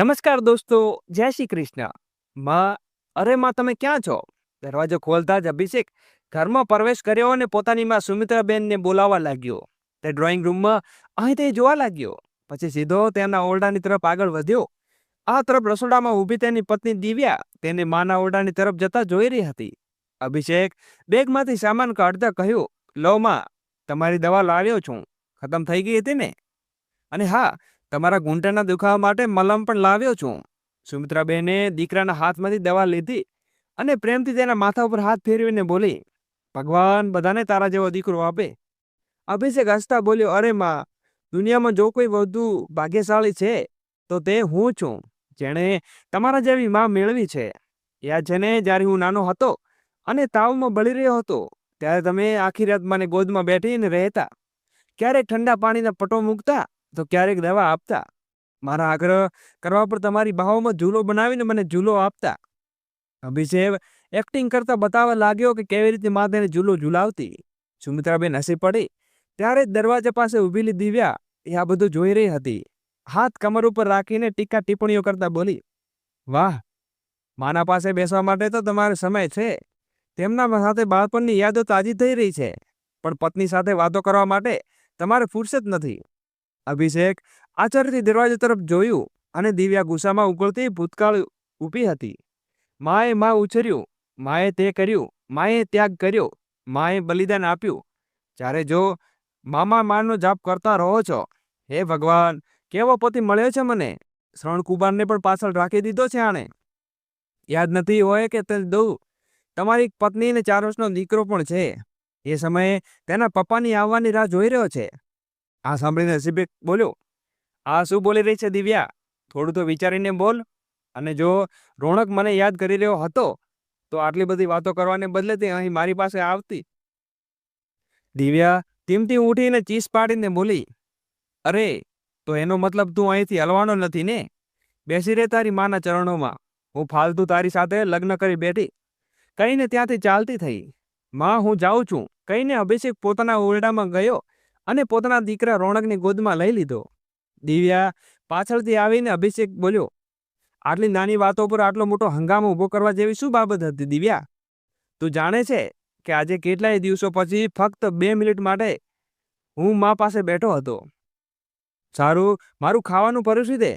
નમસ્કાર દોસ્તો, જય શ્રી કૃષ્ણ. માં, અરે માં, તમે ક્યાં છો? દરવાજો ખોલતા જ અભિષેક ઘરમાં પ્રવેશ કર્યો અને પોતાની માં સુમિત્રાબેનને બોલાવવા લાગ્યો. તે ડ્રોઈંગ રૂમમાં અહીં તે જોવા લાગ્યો. પછી સીધો તેના ઓરડાની તરફ આગળ વધ્યો. આ તરફ રસોડામાં ઊભી તેની પત્ની દિવ્યા તેને માના ઓરડાની તરફ જતા જોઈ રહી હતી. અભિષેક બેગમાંથી સામાન કાઢતા કહ્યું, લો માં, તમારી દવા લાવ્યો છું. ખતમ થઈ ગઈ હતી ને? અને હા, તમારા ઘૂંટણના દુખાવા માટે મલમ પણ લાવ્યો છું. સુમિત્રાબેને દીકરાના હાથમાંથી દવા લીધી અને પ્રેમથી તેના માથા ઉપર હાથ ફેરવીને બોલી, ભગવાન બધાને તારા જેવો દીકરો આપે. અભિષેક હસતા બોલ્યો, અરે માં, દુનિયામાં જો કોઈ વધુ ભાગ્યશાળી છે તો તે હું છું, જેણે તમારા જેવી માં મેળવી છે. યાદ છે ને, જ્યારે હું નાનો હતો અને તાવમાં બળી રહ્યો હતો, ત્યારે તમે આખી રાત મને ગોદમાં બેઠીને રહેતા. ક્યારેક ઠંડા પાણીના પટો મૂકતા તો ક્યારેક દવા આપતા. મારા આગ્રહ કરવા પર તમારી બાહોમાં ઝૂલો બનાવીને મને ઝૂલો આપતા. અભિષેક એક્ટિંગ કરતા બતાવવા લાગ્યો કે કેવી રીતે માં તેને ઝૂલો ઝૂલાવતી. સુમિત્રાબેન હસી પડી. ત્યારે જ દરવાજા પાસે ઊભેલી દિવ્યા એ આ બધું જોઈ રહી હતી. હાથ કમર ઉપર રાખીને ટીકા ટિપ્પણીઓ કરતા બોલી, વાહ, માના પાસે બેસવા માટે તો તમારો સમય છે. તેમના સાથે બાળપણની યાદો તાજી થઈ રહી છે, પણ પત્ની સાથે વાતો કરવા માટે તમારે ફુરસત નથી. અભિષેક આશ્ચર્યથી દરવાજા તરફ જોયું અને દિવ્યા ગુસ્સામાં ઉકળતી ભૂતકાળ ઊભી હતી. માએ માં ઉછર્યું, માએ તે કર્યું, માએ ત્યાગ કર્યો, માએ બલિદાન આપ્યું. જ્યારે જો મામા માનો જાપ કરતા રહો છો. હે ભગવાન, કેવો પતિ મળ્યો છે મને. શ્રવણ કુમારને પણ પાછળ રાખી દીધો છે આણે. યાદ નથી હોય કે તે દઉં, તમારી પત્નીને 4 વર્ષનો દીકરો પણ છે. એ સમયે તેના પપ્પાની આવવાની રાહ જોઈ રહ્યો છે. આ સાંભળીને અભિષેક બોલ્યો, આ શું બોલી રહી છે દિવ્યા? થોડું તો વિચારીને બોલ. અને જો રોનક મને યાદ કરી રહ્યો હતો તો આટલી બધી વાતો કરવાને બદલે તે અહીં મારી પાસે આવતી. દિવ્યા ટીમથી ઉઠીને ચીસ પાડીને બોલી, અરે, તો એનો મતલબ તું અહીંથી હલવાનો નથી ને? બેસી રહે તારી માના ચરણોમાં. હું ફાલતુ તારી સાથે લગ્ન કરી બેઠી. કહીને ત્યાંથી ચાલતી થઈ. માં, હું જાઉં છું કહીને અભિષેક પોતાના ઓરડામાં ગયો અને પોતાના દીકરા રોનકને ગોદમાં લઈ લીધો. દિવ્યા પાછળથી આવીને અભિષેક બોલ્યો, આટલી નાની વાતો પર આટલો મોટો હંગામો ઊભો કરવા જેવી શું બાબત હતી દિવ્યા? તું જાણે છે કે આજે કેટલાય દિવસો પછી ફક્ત 2 મિનિટ માટે હું મા પાસે બેઠો હતો. સારું, મારું ખાવાનું પરોસી દે,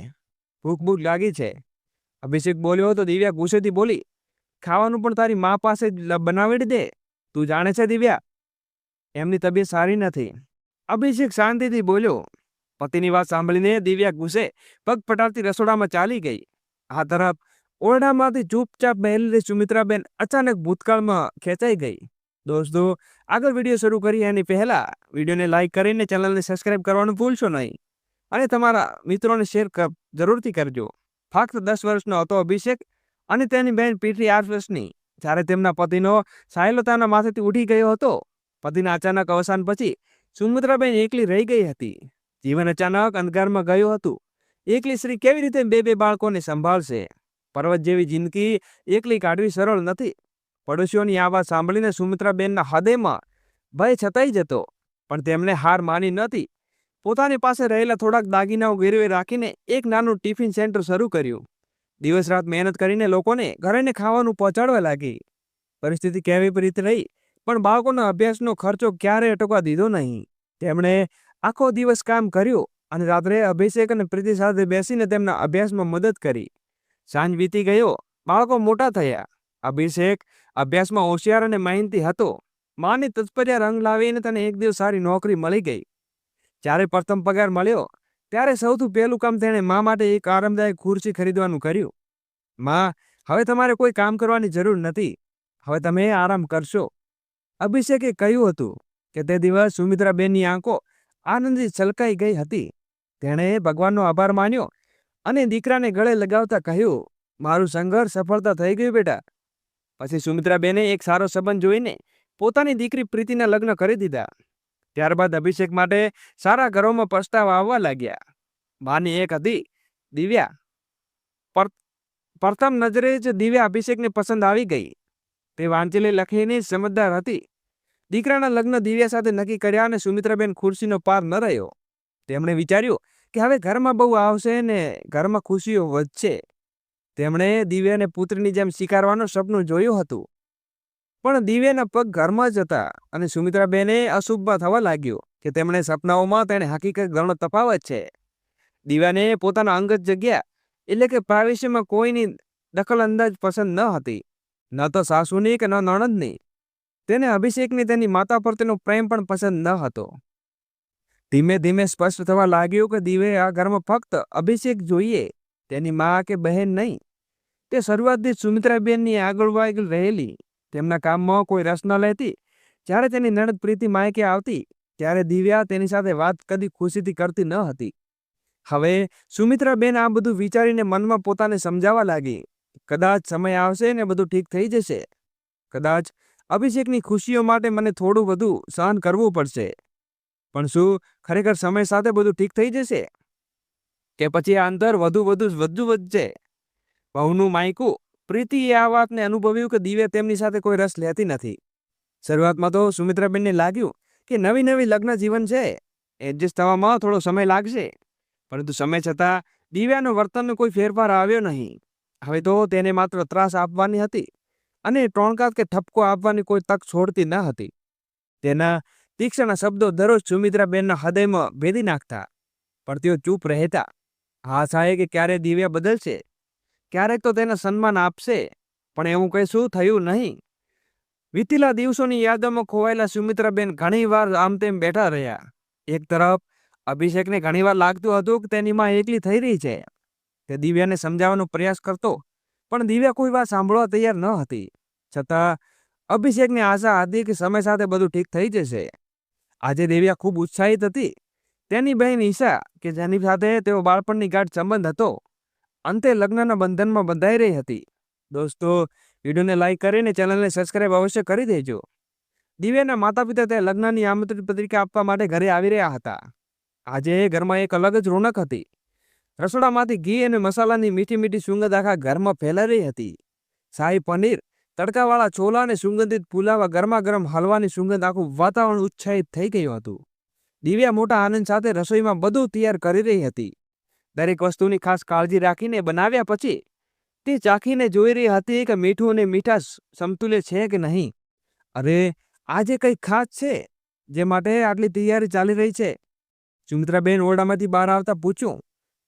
ભૂખ લાગી છે. અભિષેક બોલ્યો તો દિવ્યા ગુસ્સેથી બોલી, ખાવાનું પણ તારી મા પાસે જ બનાવી દે. તું જાણે છે દિવ્યા, એમની તબિયત સારી નથી. અભિષેક શાંતિથી બોલ્યો. પતિની વાત સાંભળીને દિવ્યા ગુસ્સે પગ પટાડતી રસોડામાં ચાલી ગઈ. આ તરફ ઓરડામાંથી ચૂપચાપ બેઠેલી સુમિત્રાબેન અચાનક ભૂતકાળમાં ખેંચાઈ ગઈ. દોસ્તો, આગળ વિડીયો શરૂ કરીએ એની પહેલા વિડીયોને લાઈક કરીને ચેનલને સબસ્ક્રાઈબ કરવાનું ભૂલશો નહીં અને તમારા મિત્રોને શેર જરૂરથી કરજો. ફક્ત 10 વર્ષનો હતો અભિષેક અને તેની બહેન પીઠી 8 વર્ષની. જ્યારે તેમના પતિનો સાયલો તેના માથેથી ઉઠી ગયો હતો. પતિના અચાનક અવસાન પછી સુમિત્રાબેન એકલી રહી ગઈ હતી. જીવન અચાનક અંધકારમાં ગયું હતું. એકલી સ્ત્રી કેવી રીતે બે બાળકોને સંભાળશે? પર્વત જેવી જિંદગી એકલી કાઢવી સરળ નથી. પડોશીઓની આ વાત સાંભળીને સુમિત્રાબેનના હૃદયમાં ભય છતાઈ જતો, પણ તેમણે હાર માની નહોતી. પોતાની પાસે રહેલા થોડાક દાગીનાઓ ગીરવે રાખીને એક નાનું ટિફિન સેન્ટર શરૂ કર્યું. દિવસ રાત મહેનત કરીને લોકોને ઘરેને ખાવાનું પહોંચાડવા લાગી. પરિસ્થિતિ કેવી રીતે રહી, પણ બાળકોના અભ્યાસનો ખર્ચો ક્યારેય અટકવા દીધો નહીં. તેમણે આખો દિવસ કામ કર્યું અને રાત્રે અભિષેક અને પ્રીતિ સાથે બેસીને તેમના અભ્યાસમાં મદદ કરી. સાંજ વીતી ગયો, બાળકો મોટા થયા. અભિષેક અભ્યાસમાં હોશિયાર અને મહેનતી હતો. માની તત્પર્યા રંગ લાવીને તેને એક દિવસ સારી નોકરી મળી ગઈ. જ્યારે પ્રથમ પગાર મળ્યો ત્યારે સૌથી પહેલું કામ તેણે મા માટે એક આરામદાયક ખુરશી ખરીદવાનું કર્યું. માં, હવે તમારે કોઈ કામ કરવાની જરૂર નથી. હવે તમે આરામ કરશો. અભિષેકે કહ્યું હતું કે તે દિવસ સુમિત્રાબેનની આંખો આનંદથી છલકાઈ ગઈ હતી. તેણે ભગવાનનો આભાર માન્યો અને દીકરાને ગળે લગાવતા કહ્યું, મારું સંઘર્ષ સફળતા થઈ ગયું બેટા. પછી સુમિત્રાબેને એક સારો સંબંધ જોઈને પોતાની દીકરી પ્રીતિના લગ્ન કરી દીધા. ત્યારબાદ અભિષેક માટે સારા ઘરોમાં પ્રસ્તાવ આવવા લાગ્યા. માની એક હતી દિવ્યા. પ્રથમ નજરે જ દિવ્યા અભિષેકને પસંદ આવી ગઈ. તે વાંચેલી લખીને સમજદાર હતી. દીકરાના લગ્ન દિવ્યા સાથે નક્કી કર્યા અને સુમિત્રાબેન ખુરશીનો પાર ન રહ્યો. તેમણે વિચાર્યું કે હવે ઘરમાં બહુ આવશે ને ઘરમાં ખુશીઓ વધશે. તેમણે દિવ્યાને પુત્રની જેમ સ્વીકારવાનું સપનું જોયું હતું. પણ દિવ્યાના પગ ઘરમાં જ હતા અને સુમિત્રાબેને અશુભમાં થવા લાગ્યું કે તેમણે સપનાઓમાં તેને હકીકત ઘણો તફાવત છે. દિવ્યાને પોતાના અંગત જગ્યા એટલે કે ભવિષ્યમાં કોઈની દખલ અંદાજ પસંદ ન હતી, ન તો સાસુની કે ન નણંદની. તેને અભિષેકની તેની માતા પ્રત્યેનો પ્રેમ પણ પસંદ ન હતો. ધીમે ધીમે સ્પષ્ટ થવા લાગ્યું કે દિવ્યે આ ઘરમાં ફક્ત અભિષેક જોઈએ, તેની મા કે બહેન નહીં. તે શરૂઆતથી સુમિત્રાબેનની આગળ રહેલી, તેમના કામમાં કોઈ રસ ન લેતી. જ્યારે તેની નણંદ પ્રીતિ માયકે આવતી ત્યારે દિવ્યા તેની સાથે વાત કદી ખુશીથી કરતી ન હતી. હવે સુમિત્રાબેન આ બધું વિચારીને મનમાં પોતાને સમજાવવા લાગી, કદાચ સમય આવશે ને બધું ઠીક થઈ જશે. કદાચ અભિષેકની ખુશીઓ માટે મને થોડું વધુ સહન કરવું પડશે. પણ શું ખરેખર સમય સાથે બધું ઠીક થઈ જશે કે પછી આ અંતર વધુ વધશે? બહુનું માયકું પ્રીતિએ આ વાતને અનુભવ્યું કે દિવ્યા તેમની સાથે કોઈ રસ લેતી નથી. શરૂઆતમાં તો સુમિત્રાબેનને લાગ્યું કે નવી લગ્ન જીવન છે, એડજસ્ટ થવામાં થોડો સમય લાગશે. પરંતુ સમય છતાં દિવ્યાનો વર્તનનો કોઈ ફેરફાર આવ્યો નહીં. હવે તો તેને માત્ર ત્રાસ આપવાની હતી અને ટોણકાત કે ઠપકો આપવાની કોઈ તક છોડતી ન હતી. તેના તીક્ષ્ણ શબ્દો દરરોજ સુમિત્રાબેનના હૃદયમાં ભેદી નાખતા, પણ તેઓ ચૂપ રહેતા. આશાએ કે ક્યારે દિવ્યા બદલશે, ક્યારેક તો તેને સન્માન આપશે, પણ એવું કશું થયું નહીં. વીતેલા દિવસોની યાદોમાં ખોવાયેલા સુમિત્રાબેન ઘણીવાર આમ તેમ બેઠા રહ્યા. એક તરફ અભિષેકને ઘણીવાર લાગતું હતું કે તેની માં એકલી થઈ રહી છે. તે દિવ્યાને સમજાવવાનો પ્રયાસ કરતો, પણ દિવ્યા કોઈ વાત સાંભળવા તૈયાર ન હતી. છતાં અભિષેકને આશા હતી કે સમય સાથે બધું ઠીક થઈ જશે. આજે દિવ્યા ખૂબ ઉત્સાહિત હતી. તેની બહેન ઈશા, કે જેની સાથે તેઓ બાળપણની ગાઢ સંબંધ હતો, અંતે લગ્નના બંધનમાં બંધાઈ રહી હતી. દોસ્તો, વિડીયોને લાઈક કરીને ચેનલને સબસ્ક્રાઈબ અવશ્ય કરી દેજો. દિવ્યાના માતા પિતા તે લગ્નની આમંત્રિત પત્રિકા આપવા માટે ઘરે આવી રહ્યા હતા. આજે ઘરમાં એક અલગ જ રોનક હતી. રસોડામાંથી ઘી અને મસાલાની મીઠી સુગંધ આખા ઘરમાં ફેલાઈ રહી હતી. શાહી પનીર, તડકાવાળા છોલા અને સુગંધિત પુલાવ, ગરમા ગરમ હલવાની સુગંધ, આખું વાતાવરણ ઉત્સાહિત થઈ ગયું હતું. દિવ્યા મોટા આનંદ સાથે રસોઈમાં બધું તૈયાર કરી રહી હતી. દરેક વસ્તુની ખાસ કાળજી રાખીને બનાવ્યા પછી તે ચાખીને જોઈ રહી હતી કે મીઠું અને મીઠાશ સમતુલ્ય છે કે નહીં. અરે, આજે કંઈક ખાસ છે જે માટે આટલી તૈયારી ચાલી રહી છે? સુમિત્રાબેન ઓરડામાંથી બહાર આવતા પૂછ્યું.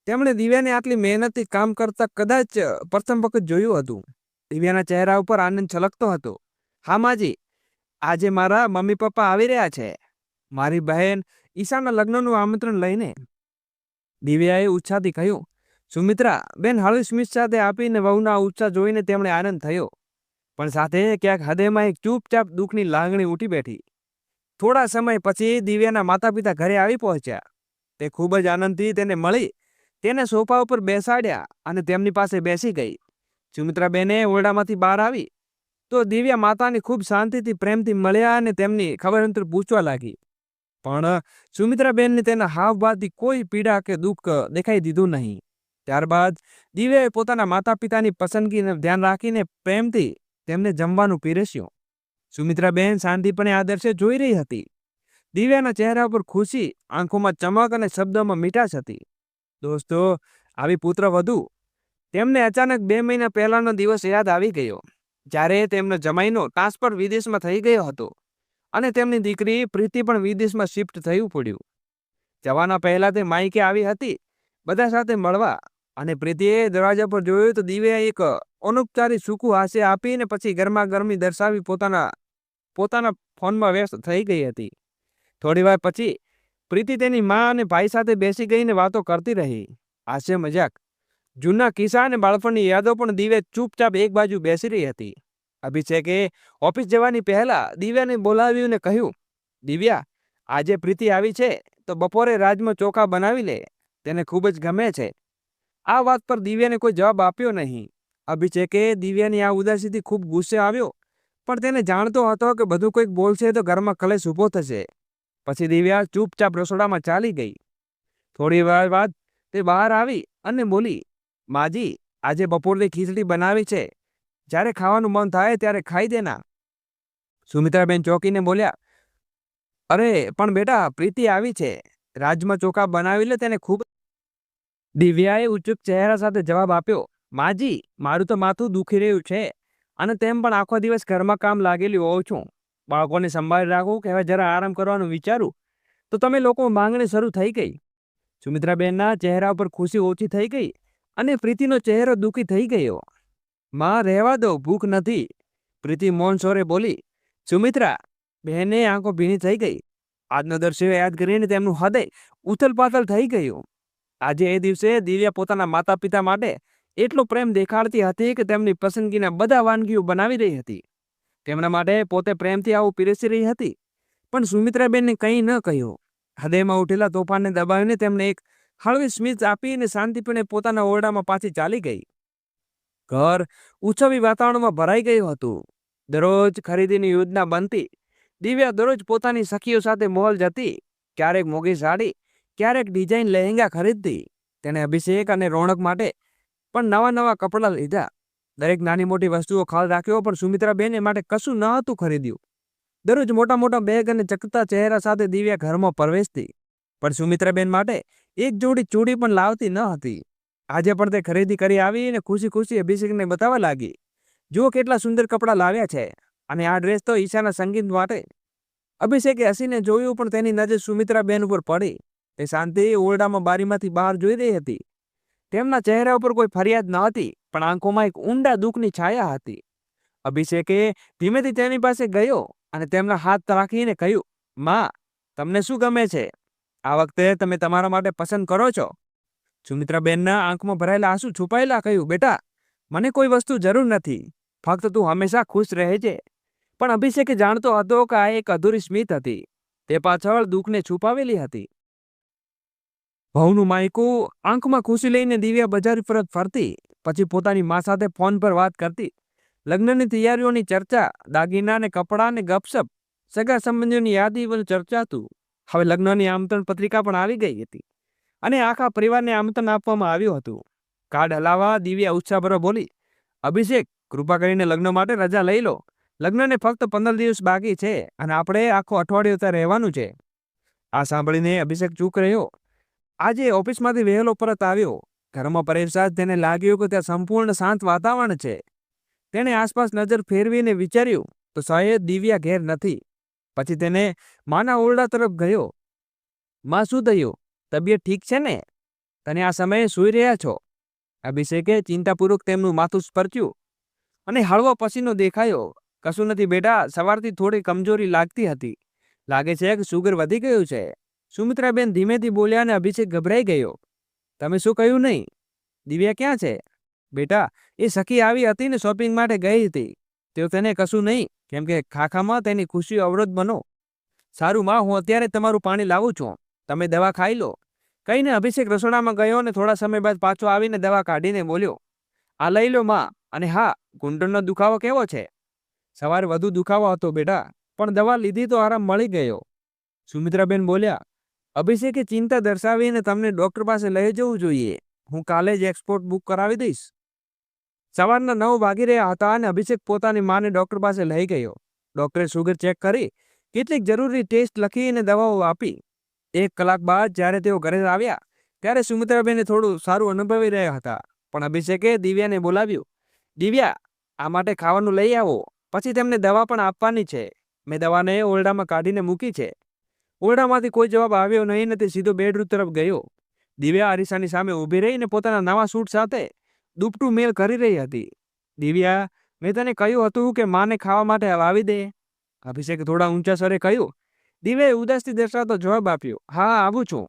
તેમણે દિવ્યાને આટલી મહેનતથી કામ કરતા કદાચ પ્રથમ વખત જોયું હતું. દિવ્યાના ચહેરા ઉપર આનંદ છલકતો હતો. હા માજી, આજે મારા મમ્મી પપ્પા આવી રહ્યા છે, મારી બહેન ઈશાના લગ્નનું આમંત્રણ લઈને. દિવ્યાએ ઉત્સાહથી કહ્યું. સુમિત્રા બેન હળવી સ્મિત સાથે આપીને વહુના ઉત્સાહ જોઈને તેમણે આનંદ થયો, પણ સાથે ક્યાંક હૃદયમાં એક ચૂપચાપ દુઃખની લાગણી ઉઠી બેઠી. થોડા સમય પછી દિવ્યાના માતા પિતા ઘરે આવી પહોંચ્યા. તે ખૂબ જ આનંદથી તેને મળી, તેને સોફા ઉપર બેસાડ્યા અને તેમની પાસે બેસી ગઈ. સુમિત્રાબેને ઓરડામાંથી બહાર આવી તો દિવ્યા માતાને ખૂબ શાંતિથી પ્રેમથી મળ્યા અને તેમની ખબર પૂછવા લાગી. પણ સુમિત્રાબેનને તેના હાવભાવથી કોઈ પીડા કે દુઃખ દેખાઈ દીધું નહીં. ત્યારબાદ દિવ્યાએ પોતાના માતા પિતાની પસંદગીને ધ્યાન રાખીને પ્રેમથી તેમને જમવાનું પીરસ્યું. સુમિત્રાબેન શાંતિપણે આ દ્રશ્ય જોઈ રહી હતી. દિવ્યાના ચહેરા પર ખુશી, આંખોમાં ચમક અને શબ્દોમાં મીઠાશ હતી. દોસ્તો, આવી પુત્ર વધુ તેમને અચાનક 2 મહિના પહેલાનો દિવસ યાદ આવી ગયો, જ્યારે તેમનો જમાઈનો ટ્રાન્સફર વિદેશમાં થઈ ગયો હતો અને તેમની દીકરી પ્રીતિ પણ વિદેશમાં શિફ્ટ થયું પડ્યું. જવાના પહેલા તે માયકે આવી હતી બધા સાથે મળવા, અને પ્રીતિએ દરવાજા પર જોયું તો દિવ્યાએ એક અનૌપચારિક સૂકું હાસ્ય આપીને પછી ગરમા ગરમી દર્શાવી પોતાના ફોનમાં વ્યસ્ત થઈ ગઈ હતી. થોડીવાર પછી પ્રીતિ તેની મા અને ભાઈ સાથે બેસી ગઈને વાતો કરતી રહી. હાસ્ય, મજાક, જૂના કિસ્સા અને બાળપણની યાદો. પણ દિવ્યા ચૂપચાપ એક બાજુ બેસી રહી હતી. અભિષેકે ઓફિસ જવાની પહેલા દિવ્યાને બોલાવ્યું અને કહ્યું, દિવ્યા, આજે પ્રીતિ આવી છે તો બપોરે રાજમાં ચોખા બનાવી લે, તેને ખૂબ જ ગમે છે. આ વાત પર દિવ્યાને કોઈ જવાબ આપ્યો નહીં. અભિષેકે દિવ્યાની આ ઉદાસીથી ખૂબ ગુસ્સે આવ્યો, પણ તેને જાણતો હતો કે બધું કોઈક બોલશે તો ઘરમાં કલેશ ઊભો થશે. પછી દિવ્યા ચૂપચાપ રસોડામાં ચાલી ગઈ. થોડી વાર બાદ તે બહાર આવી અને બોલી, માજી, આજે બપોરની ખીચડી બનાવી છે, જ્યારે ખાવાનું મન થાય ત્યારે ખાઈ દેના. સુમિત્રાબેન ચોંકીને બોલ્યા, અરે પણ બેટા, પ્રીતિ આવી છે, રાજમાં ચોખા બનાવી લે, તેને ખૂબ દિવ્યાએ ઉચ્ચુક ચહેરા સાથે જવાબ આપ્યો, માજી, મારું તો માથું દુખી રહ્યું છે અને તેમ પણ આખો દિવસ ઘરમાં કામ લાગેલી હોઉં છું. બાળકોને સંભાળી રાખું કે હવે જરા આરામ કરવાનું વિચારું તો તમે લોકો માંગણી શરૂ થઈ ગઈ. સુમિત્રાબેનના ચહેરા ઉપર ખુશી ઓછી થઈ ગઈ અને પ્રીતિનો ચહેરો દુઃખી થઈ ગયો. માં, રહેવા દો, ભૂખ નથી, પ્રીતિ મૌન સ્વરે બોલી. સુમિત્રા બહેને આંખો ભીની થઈ ગઈ. આજનો દ્રશ્ય યાદ કરીને તેમનું હૃદય ઉથલ-પાથલ થઈ ગયું. આજે એ દિવસે દિવ્યા પોતાના માતા પિતા માટે એટલો પ્રેમ દેખાડતી હતી કે તેમની પસંદગીના બધા વાનગીઓ બનાવી રહી હતી. તેમના માટે પોતે પ્રેમથી આવું પીરસી રહી હતી. પણ સુમિત્રાબેનને કંઈ ન કહ્યું. હૃદયમાં ઉઠેલા તોફાનને દબાવીને તેમને એક હળવી સ્મિત આપીને શાંતિપણે પોતાના ઓરડામાં પાછી ચાલી ગઈ. ઘર ઉત્સવી વાતાવરણમાં ભરાઈ ગયું હતું. દરરોજ ખરીદીની યોજના બનતી. દિવ્યા દરરોજ પોતાની સખીઓ સાથે મોલ જતી. ક્યારેક મોંઘી સાડી, ક્યારેક ડિઝાઇન લહેંગા ખરીદતી. તેણે અભિષેક અને રોનક માટે પણ નવા નવા કપડાં લીધા. દરેક નાની મોટી વસ્તુઓ ખ્યાલ રાખ્યો, પણ સુમિત્રાબેને માટે કશું ન હતું ખરીદ્યું. દરરોજ મોટા મોટા બેગ અને ચકતા ચહેરા સાથે દિવ્યા ઘરમાં પ્રવેશતી. પણ સુમિત્રાબેન માટે એક જોડી ચૂડી પણ લાવતી ન હતી. આજે પણ તે ખરીદી કરી આવી અને ખુશી ખુશી અભિષેકને બતાવવા લાગી, જુઓ કેટલા સુંદર કપડાં લાવ્યા છે, અને આ ડ્રેસ તો ઈશાના સંગીત માટે. અભિષેકે હસીને જોયું, પણ તેની નજર સુમિત્રાબેન ઉપર પડી. તે શાંતિ ઓરડામાં બારીમાંથી બહાર જોઈ રહી હતી. તેમના ચહેરા ઉપર કોઈ ફરિયાદ ન હતી, પણ આંખોમાં એક ઊંડા દુઃખની છાયા હતી. અભિષેકે ધીમેથી તેની પાસે ગયો અને તેમના હાથ રાખીને કહ્યું, માં, તમને શું ગમે છે? આ વખતે તમે તમારા માટે પસંદ કરો છો? સુમિત્રાબેનના આંખમાં ભરાયેલા આંસુ છુપાયેલા કહ્યું, બેટા, મને કોઈ વસ્તુ જરૂર નથી, ફક્ત તું હંમેશા ખુશ રહે છે. પણ અભિષેકે જાણતો હતો કે આ એક અધૂરી સ્મિત હતી. તે પાછળ દુઃખને છુપાવેલી હતી. વહુનું માયકું આંખમાં ખુશી લઈને દિવ્યા બજાર પરત ફરતી. પછી પોતાની મા સાથે ફોન પર વાત કરતી. લગ્નની તૈયારીઓની ચર્ચા, દાગીના ને કપડાં ને ગપસપ, સગા સંબંધીઓની યાદી પર ચર્ચાતું. હવે લગ્નની આમંત્રણ પત્રિકા પણ આવી ગઈ હતી અને આખા પરિવારને આમંત્રણ આપવામાં આવ્યું હતું. કાર્ડ હલાવા દિવ્યા ઉત્સાહભેર બોલી, અભિષેક, કૃપા કરીને લગ્ન માટે રજા લઈ લો. લગ્નને ફક્ત 15 દિવસ બાકી છે અને આપણે આખો અઠવાડિયું ત્યાં રહેવાનું છે. આ સાંભળીને અભિષેક ચૂપ રહ્યો. આજે ઓફિસમાંથી વહેલો પરત આવ્યો. ઘરમાં પ્રવેશતા જ તેને લાગ્યું કે ત્યાં સંપૂર્ણ શાંત વાતાવરણ છે. તેણે આસપાસ નજર ફેરવીને વિચાર્યું તો શાયદ દિવ્યા ઘેર નથી. પછી તેને માના ઓરડા તરફ ગયો. માં, શું થયું? તબિયત ઠીક છે ને? તને આ સમયે સૂઈ રહ્યા છો? અભિષેકે ચિંતાપૂર્વક તેમનું માથું સ્પર્શ્યું અને હળવો પસીનો દેખાયો. કશું નથી બેટા, સવારથી થોડી કમજોરી લાગતી હતી. લાગે છે કે સુગર વધી ગયું છે. સુમિત્રાબેન ધીમેથી બોલ્યા અને અભિષેક ગભરાઈ ગયો. તમે શું કહ્યું નહીં? દિવ્યા ક્યાં છે? બેટા, એ સખી આવી હતી ને શોપિંગ માટે ગઈ હતી. તેઓ તેને કશું નહીં, કેમ કે ખાખામાં તેની ખુશી અવરોધ બનો. સારું માં, હું અત્યારે તમારું પાણી લાવું છું, તમે દવા ખાઈ લો. કહીને અભિષેક રસોડામાં ગયો અને થોડા સમય બાદ પાછો આવીને દવા કાઢીને બોલ્યો, આ લઈ લો માં. અને હા, ઘૂંટણનો દુખાવો કેવો છે? સવારે વધુ દુખાવો હતો બેટા, પણ દવા લીધી તો આરામ મળી ગયો. સુમિત્રાબેન બોલ્યા. અભિષેકે ચિંતા દર્શાવીને તમને ડોક્ટર પાસે લઈ જવું જોઈએ. હું કાલે જ એક્સપોર્ટ બુક કરાવી દઈશ. સવારના 9 વાગી રહ્યા હતા અને અભિષેક પોતાની માને ડોક્ટર પાસે લઈ ગયો. ડોક્ટરે સુગર ચેક કરી, કેટલીક જરૂરી ટેસ્ટ લખી અને દવાઓ આપી. 1 કલાક બાદ જ્યારે તેઓ ઘરે આવ્યા ત્યારે સુમિત્રાબેને થોડું સારું અનુભવી રહ્યા હતા. પણ અભિષેકે દિવ્યાને બોલાવ્યું. દિવ્યા, આ માટે ખાવાનું લઈ આવો, પછી તેમને દવા પણ આપવાની છે. મેં દવાને ઓરડામાં કાઢીને મૂકી છે. ઓરડામાંથી કોઈ જવાબ આવ્યો નહીં ને તે સીધો બેડરૂમ તરફ ગયો. દિવ્યા અરીસાની સામે ઊભી રહીને પોતાના નવા સૂટ સાથે દુપટું મેલ કરી રહી હતી. દિવ્યા, મેં તને કહ્યું હતું કે માને ખાવા માટે લાવી દે. અભિષેકે થોડા ઊંચા સ્વરે કહ્યું. દિવ્યાએ ઉદાસી દર્શાવતો જવાબ આપ્યો, હા, આવું છું.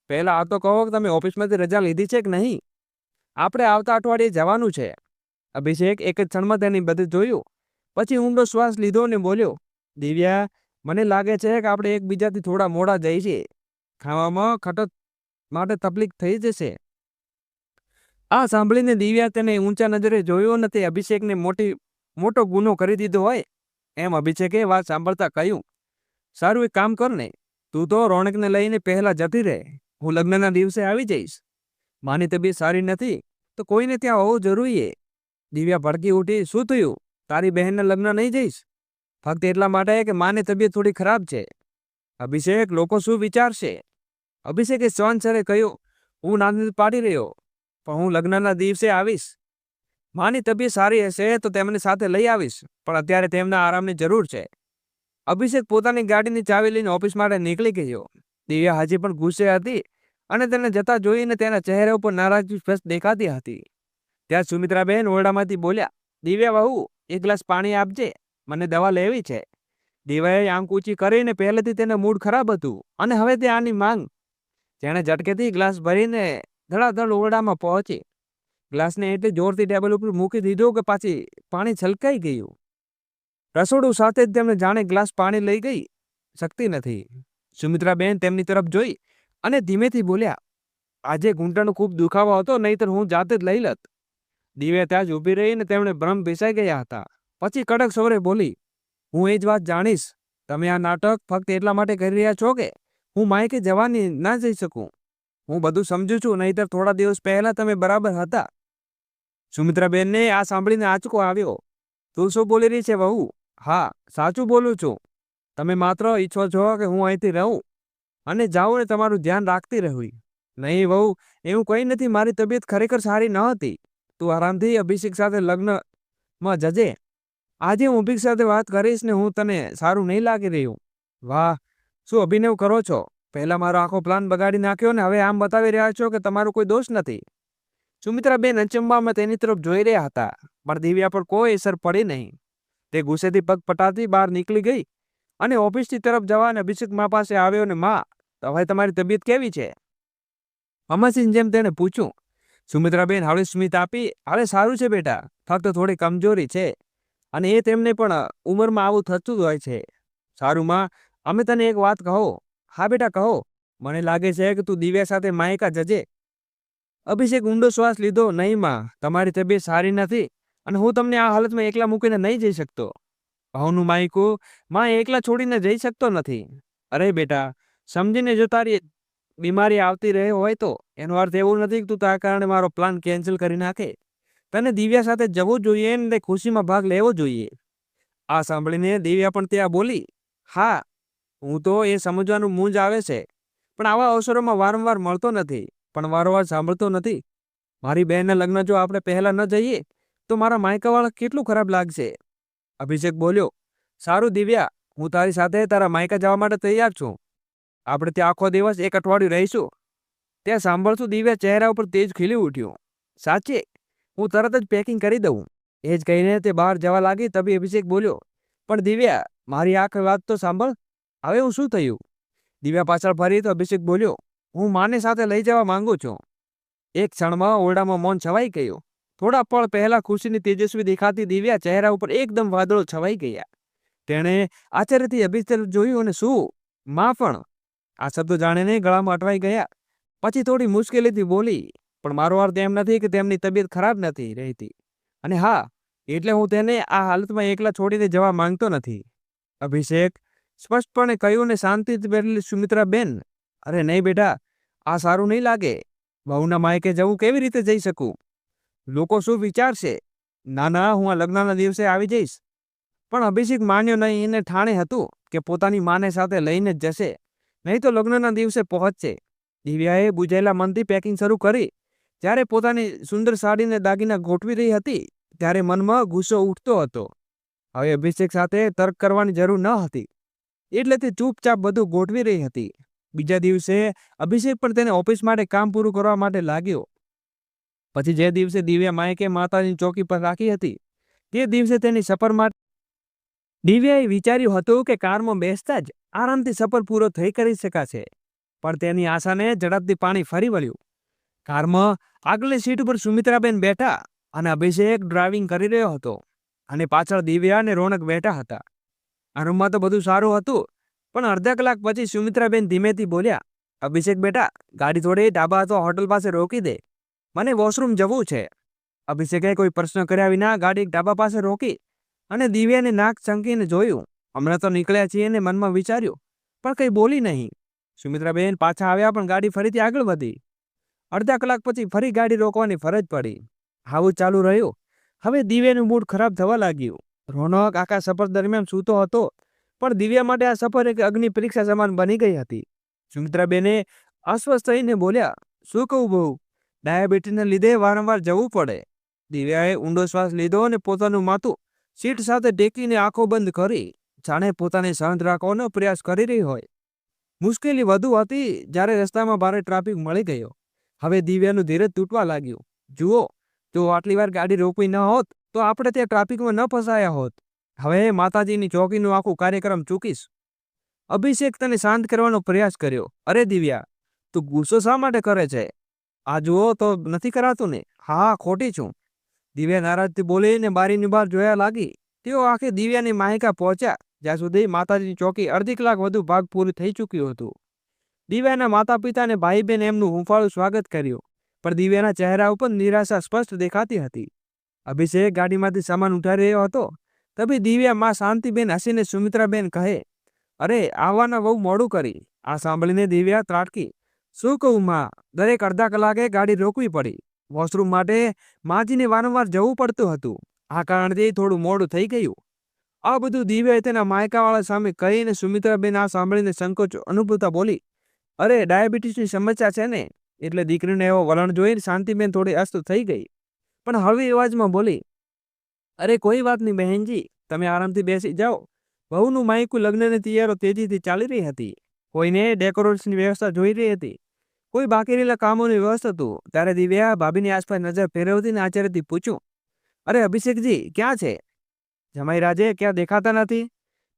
પહેલા આ તો કહો કે તમે ઓફિસમાંથી રજા લીધી છે કે નહીં? આપણે આવતા અઠવાડિયે જવાનું છે. અભિષેક એક જ ક્ષણમાં તેની બધે જોયું, પછી ઊંડો શ્વાસ લીધો અને બોલ્યો, દિવ્યા, મને લાગે છે કે આપણે એકબીજાથી થોડા મોડા જઈએ છીએ. ખાવામાં ખટત માટે તકલીફ થઈ જશે. આ સાંભળીને દિવ્યા તેને ઊંચા નજરે જોયો અને તે અભિષેકને મોટો ગુનો કરી દીધો હોય એમ અભિષેકે વાત સાંભળતા કહ્યું, સારું, એક કામ કર ને, તું તો રોનકને લઈને પહેલા જતી રહે. હું લગ્નના દિવસે આવી જઈશ. માની તબિયત સારી નથી તો કોઈને ત્યાં હોવું જરૂરી. દિવ્યા ભડકી ઉઠી. શું થયું? તારી બહેનના લગ્ન નહીં જઈશ? ફક્ત એટલા માટે કે માની તબિયત થોડી ખરાબ છે. અભિષેક, લોકો શું વિચારશે? અભિષેકે શ્વાન સ્વરે કહ્યું, હું ના નથી પાડી રહ્યો, પણ હું લગ્નના દિવસે આવીશ. માની તબિયત સારી હશે તો તેમને સાથે લઈ આવીશ, પણ અત્યારે તેમના આરામની જરૂર છે. અભિષેક પોતાની ગાડીની ચાવી લઈને ઓફિસ માટે નીકળી ગયો. દિવ્યા હજી પણ ગુસ્સે હતી અને તેને જતા જોઈને તેના ચહેરા ઉપર નારાજગી સ્પષ્ટ દેખાતી હતી. ત્યાં સુમિત્રાબેન ઓરડામાંથી બોલ્યા, દિવ્યા વહુ, એક ગ્લાસ પાણી આપજે, મને દવા લેવી છે. દિવ્યાએ આંખ ઊંચી કરીને પહેલેથી તેને મૂડ ખરાબ હતું અને હવે તે આની માંગ. તેણે ઝટકેથી ગ્લાસ ભરીને ધડાધડ ઓરડામાં પહોંચી. ગ્લાસને એટલે જોરથી ટેબલ ઉપર મૂકી દીધો કે પાછી પાણી છલકાઈ ગયું. રસોડું સાથે જ તેમને જાણે ગ્લાસ પાણી લઈ ગઈ શકતી નથી. સુમિત્રાબેન તેમની તરફ જોઈ અને ધીમેથી બોલ્યા, આજે ઘૂંટણનો ખૂબ દુખાવો હતો, નહીતર હું જાતે જ લઈ લત. દિવ્યા ત્યાં જ ઊભી રહીને તેમણે ભ્રમ બેસાઈ ગયા હતા. પછી કડક સ્વરે બોલી, હું એ જ વાત જાણીશ. તમે આ નાટક ફક્ત એટલા માટે કરી રહ્યા છો કે હું માયકે જવાની ના જઈ શકું. હું બધું સમજુ છું, નહીતર થોડા દિવસ પહેલા તમે બરાબર હતા. સુમિત્રાબેનને આ સાંભળીને આંચકો આવ્યો. તું શું બોલી રહી છે વહુ? હા, સાચું બોલું છું. તમે માત્ર ઈચ્છો છો કે હું અહીંથી રહું અને જાઉં ને તમારું ધ્યાન રાખતી રહું. નહીં વહુ, એવું કંઈ નથી. મારી તબિયત ખરેખર સારી ન હતી. તું આરામથી અભિષેક સાથે લગ્નમાં જજે. આજે હું અભિષેક સાથે વાત કરીશ ને હું તને સારું નહીં લાગી રહ્યું. વાહ, શું અભિનવ કરો છો? પહેલા મારો આખો પ્લાન બગાડી નાખ્યો ને હવે આમ બતાવી રહ્યા છો કે તમારો કોઈ દોષ નથી. સુમિત્રાબેન અચંબામાં તેની તરફ જોઈ રહ્યા હતા, પણ દિવ્યા પર કોઈ અસર પડી નહીં. તે ગુસ્સેથી પગ પટાતી બહાર નીકળી ગઈ અને ઓફિસની તરફ જવા અને અભિષેક મા પાસે આવ્યો ને, માં, હવે તમારી તબિયત કેવી છે? અમસીન જેમ તેણે પૂછ્યું. સુમિત્રાબેન હળવી સ્મિત આપી, હવે સારું છે બેટા, ફક્ત થોડી કમજોરી છે અને એ તેમને પણ ઉંમરમાં આવું થતું જ હોય છે. સારું માં, અમે તને એક વાત કહો. હા બેટા કહો. મને લાગે છે કે તું દિવ્યા સાથે માયકા જજે. અભિષેક ઊંડો શ્વાસ લીધો. નહીં માં, તમારી તબિયત સારી નથી અને હું તમને આ હાલતમાં એકલા મૂકીને નહીં જઈ શકતો. ભાવનું માયકું માં એકલા છોડીને જઈ શકતો નથી. અરે બેટા, સમજીને જો તારી બીમારી આવતી રહે હોય તો એનો અર્થ એવું નથી કે તું તારા કારણે મારો પ્લાન કેન્સલ કરી નાખે. તને દિવ્યા સાથે જવું જોઈએ ને ખુશીમાં ભાગ લેવો જોઈએ. આ સાંભળીને દિવ્યા પણ ત્યાં બોલી, હા, હું તો એ સમજવાનું મૂંઝ આવે છે, પણ આવા અવસરોમાં વારંવાર મળતો નથી, પણ વારંવાર સાંભળતો નથી. મારી બહેનના લગ્ન જો આપણે પહેલા ન જઈએ તો મારા માયકાવાળા કેટલું ખરાબ લાગશે. અભિષેક બોલ્યો, સારું દિવ્યા, હું તારી સાથે તારા માયકા જવા માટે તૈયાર છું. આપણે ત્યાં આખો દિવસ એક અઠવાડિયું રહીશું. ત્યાં સાંભળશું દિવ્યા ચહેરા ઉપર તેજ ખીલી ઉઠ્યું. સાચે? હું તરત જ પેકિંગ કરી દઉં. એ જ કહીને તે બહાર જવા લાગી. તभी અભિષેક બોલ્યો, પણ દિવ્યા, મારી આખી વાત તો સાંભળ. હવે હું શું થયું? દિવ્યા પાછળ ફરી તો અભિષેક બોલ્યો, હું માને સાથે લઈ જવા માંગુ છું. એક ક્ષણમાં ઓરડામાં મૌન છવાઈ ગયું. થોડા પળ પહેલા ખુશીની તેજસ્વી દેખાતી દિવ્યા ચહેરા ઉપર એકદમ વાદળો છવાઈ ગયા. તેણે આશ્ચર્યથી અભિષેક જોયું અને શું માં પણ? આ શબ્દો જાણીને ગળામાં અટવાઈ ગયા. પછી થોડી મુશ્કેલીથી બોલી, પણ મારો અર્થ એમ નથી કે તેમની તબિયત ખરાબ નથી રહેતી. અને હા, એટલે હું તેને આ હાલતમાં એકલા છોડીને જવા માંગતો નથી. અભિષેક સ્પષ્ટપણે કહ્યું ને શાંતિથી બેઠેલી સુમિત્રાબેન, અરે નહીં બેટા, આ સારું નહીં લાગે. વહુના માયકે જવું કેવી રીતે જઈ શકું? લોકો શું વિચારશે? ના ના, હું આ લગ્નના દિવસે આવી જઈશ. પણ અભિષેક માન્યો નહીં. એને ઠાણે હતું કે પોતાની માને સાથે લઈને જ જશે, નહીં તો લગ્નના દિવસે પહોંચશે. દિવ્યાએ બુઝાયેલા મનથી પેકિંગ શરૂ કરી. જ્યારે પોતાની સુંદર સાડીને દાગીના ગોઠવી રહી હતી ત્યારે મનમાં ગુસ્સો ઉઠતો હતો. હવે અભિષેક સાથે તર્ક કરવાની જરૂર ન હતી, એટલે તે ચૂપચાપ બધું ગોઠવી રહી હતી. બીજા દિવસે અભિષેક પણ તેને ઓફિસ માટે કામ પૂરું કરવા માટે લાગ્યો. પછી જે દિવસે દિવ્યા માયકે માતાની ચોકી પર રાખી હતી તે દિવસે તેની સફર માટે દિવ્યાએ વિચાર્યું હતું કે કારમાં બેસતા જ આરામથી સફર પૂરો થઈ કરી શકાશે, પણ તેની આશાને ઝડપથી પાણી ફરી વળ્યું. કારમાં આગળની સીટ ઉપર સુમિત્રાબેન બેઠા અને અભિષેક ડ્રાઇવિંગ કરી રહ્યો હતો અને પાછળ દિવ્યા અને રોનક બેઠા હતા. આ રૂમમાં તો બધું સારું હતું, પણ અડધા કલાક પછી સુમિત્રાબેન ધીમેથી બોલ્યા, અભિષેક બેટા, ગાડી થોડી ઢાબા અથવા હોટલ પાસે રોકી દે, મને વોશરૂમ જવું છે. અભિષેકે કોઈ પ્રશ્ન કર્યા વિના ગાડી ઢાબા પાસે રોકી અને દિવ્યાને નાક ચંકીને જોયું. હમણાં તો નીકળ્યા છીએ ને મનમાં વિચાર્યું, પણ કંઈ બોલી નહીં. સુમિત્રાબેન પાછા આવ્યા પણ ગાડી ફરીથી આગળ વધી. અડધા કલાક પછી ફરી ગાડી રોકવાની ફરજ પડી. આવું ચાલુ રહ્યું. હવે દિવ્યાનું મૂડ ખરાબ થવા લાગ્યું. રોનક આખા સફર દરમિયાન સૂતો હતો, પણ દિવ્યા માટે આ સફર એક અગ્નિ પરીક્ષા સમાન બની ગઈ હતી. સુમિત્રાબેને અસ્વસ્થ થઈને બોલ્યા, શું કહું બહુ, ડાયાબિટીસને લીધે વારંવાર જવું પડે. દિવ્યાએ ઊંડો શ્વાસ લીધો અને પોતાનું માથું સીટ સાથે ટેકીને આંખો બંધ કરી જાણે પોતાને શાંત રાખવાનો પ્રયાસ કરી રહી હોય. મુશ્કેલી વધુ હતી જ્યારે રસ્તામાં ભારે ટ્રાફિક મળી ગયો. હવે દિવ્યાનું ધીરજ તૂટવા લાગ્યું. જુઓ, જો આટલી વાર ગાડી રોકવી ન હોત તો આપણે ત્યાં ટ્રાફિકમાં ન ફસાયા હોત. હવે માતાજીની ચોકીનું આખું કાર્યક્રમ ચૂકીશ. અભિષેક તને શાંત કરવાનો પ્રયાસ કર્યો. અરે દિવ્યા, તું ગુસ્સો શા માટે કરે છે? આ જુઓ તો નથી કરાતું ને? હા, ખોટી છું. દિવ્યા નારાજથી બોલીને બારીની બહાર જોયા લાગી. તેઓ આખે દિવ્યાની માહિકા પહોંચ્યા જ્યાં સુધી માતાજીની ચોકી અડધી કલાક વધુ ભાગ પૂરું થઈ ચૂક્યું હતું. દિવ્યાના માતા પિતા અને ભાઈ બહેન એમનું હુંફાળું સ્વાગત કર્યું, પણ દિવ્યાના ચહેરા ઉપર નિરાશા સ્પષ્ટ દેખાતી હતી. અભિષેક ગાડીમાંથી સામાન ઉઠાવી રહ્યો હતો. તभी દિવ્યા માં શાંતિબેન હસીને સુમિત્રાબેન કહે, અરે આવવાના બહુ મોડું કરી. આ સાંભળીને દિવ્યા ત્રાટકી. શું કહું માં, દરેક અડધા કલાકે ગાડી રોકવી પડી. વોશરૂમ માટે માજીને વારંવાર જવું પડતું હતું. આ કારણથી થોડું મોડું થઈ ગયું. આ બધું દિવ્યાએ તેના માયકાવાળા સામે કહીને સુમિત્રાબેન આ સાંભળીને સંકોચ અનુભવતા બોલી, અરે ડાયાબિટીસની સમસ્યા છે ને? એટલે દીકરીને એવો વલણ જોઈને શાંતિબેન થોડી અસ્ત થઈ ગઈ, પણ હળવી અવાજમાં બોલી, અરે કોઈ વાત નહીં બહેનજી, તમે આરામથી બેસી જાઓ. વહુનું માયકું લગ્નની તૈયારીઓ તેજીથી ચાલી રહી હતી. કોઈને ડેકોરેશનની વ્યવસ્થા જોઈ રહી હતી, કોઈ બાકી રહેલા કામોની વ્યવસ્થા હતું. ત્યારે દિવ્યા ભાભીની આસપાસ નજર ફેરવતીને આચાર્યથી પૂછ્યું, અરે અભિષેકજી ક્યાં છે? જમાઈ રાજે ક્યાં દેખાતા નથી?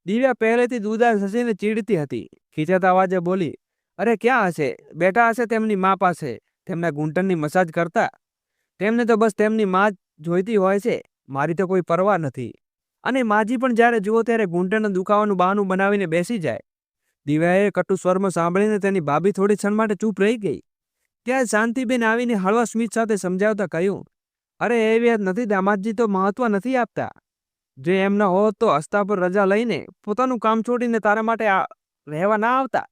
દિવ્યા પહેલેથી ઉદાસ હસીને ચીડતી હતી. ખીચાતા અવાજે બોલી, અરે ક્યાં હશે? બેઠા હશે તેમની મા પાસે, તેમના ઘૂંટણની મસાજ કરતા. તેમને તો બસ તેમની મા જ જોઈતી હોય છે, મારી તો કોઈ પરવા નથી. અને માજી પણ જ્યારે જુઓ ત્યારે ઘૂંટણના દુખાવાનું બહાનું બનાવીને બેસી જાય. દિવ્યાએ કટુ સ્વરમાં સાંભળીને તેની ભાભી થોડી ક્ષણ માટે ચૂપ રહી ગઈ. ત્યાં શાંતિબેન આવીને હળવા સ્મિત સાથે સમજાવતા કહ્યું, અરે એવી વાત નથી દામાદજી, તો મહત્વ નથી આપતા. જો એમ ન હોત તો હસ્તા પર રજા લઈને પોતાનું કામ છોડીને તારા માટે રહેવા ના આવતા.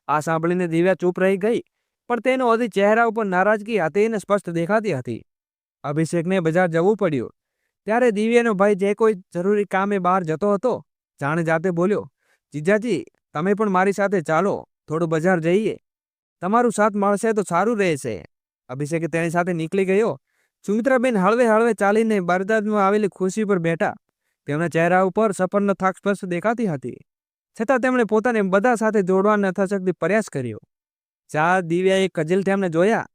આ સાંભળીને દિવ્યા ચૂપ રહી ગઈ, પણ તેનો હજી ચહેરા ઉપર નારાજગી હતી ને સ્પષ્ટ દેખાતી હતી. અભિષેકને બજાર જવું પડ્યું. ત્યારે દિવ્યાનો ભાઈ જે કોઈ જરૂરી કામે બહાર જતો હતો, જાણે જાતે બોલ્યો, જીજાજી તમે પણ મારી સાથે ચાલો, થોડું બજાર જઈએ. તમારું સાથ મળશે તો સારું રહેશે. અભિષેકે તેની સાથે નીકળી ગયો. સુમિત્રાબેન હળવે હળવે ચાલીને બરદાદમાં આવેલી ખુરશી પર બેઠા. તેમના ચહેરા ઉપર સફરનો થાક સ્પષ્ટ દેખાતી હતી, છતાં તેમણે પોતાને બધા સાથે જોડવાનો યથાશક્તિ પ્રયાસ કર્યો. ચા દિવ્યાએ કજેલ તેમને જોયા.